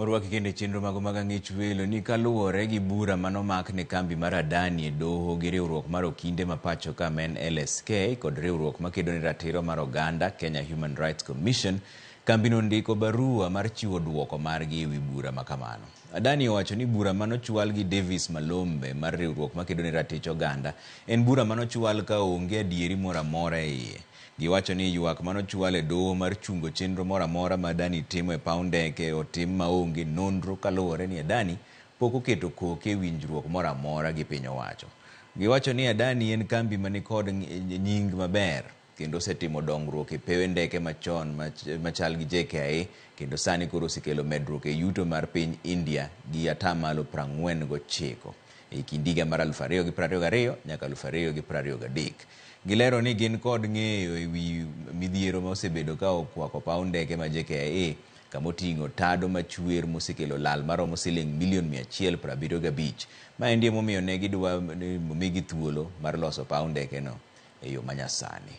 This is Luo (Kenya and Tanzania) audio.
Morwaki kende chenro mago mag ng'ich welo ni kaluwore gi bura manomak ne kambi mar ADANI e doho gi riwruok mar okinde ma pacho ka men LSK kod riwruok makedo ne ratiro mar oganda Kenya Human Rights Commission. Kambino ndiko barua mar chiwo duoko margi ewi bura makamano. ADANI owacho ni bura manochwal gi Davis Malombe mar riwruok makedo ne ratich oganda en bura manochwal ka onge adieri moro amora e iye. Giwacho ni ywak manochwal e doho mar chungo chenro moro amora ma ADANI timo e paw ndeke otim maonge nonro kaluwore ni ADANI pok oketo koke winjruok moro amora gi piny owacho. Giwacho ni ADANI en kambi manikod nying maber kendo osetimo dongruok e pewe ndeke machon machal gi JKIA kendo sani koro osekelo medruok e yuto mar piny India gi atamalo 49 e kind higa mar 2022 nyaka 2023. Gilero ni gin kod ng'eyo ewi midhiero ma osebedo ka okwako paw ndeke ma JKIA kamoting'o tado machwer mosekelo lal maromo Sh175 million. Ma endi momiyo ne gidwa migi thuolo mar loso paw ndeke no e yo manyasani.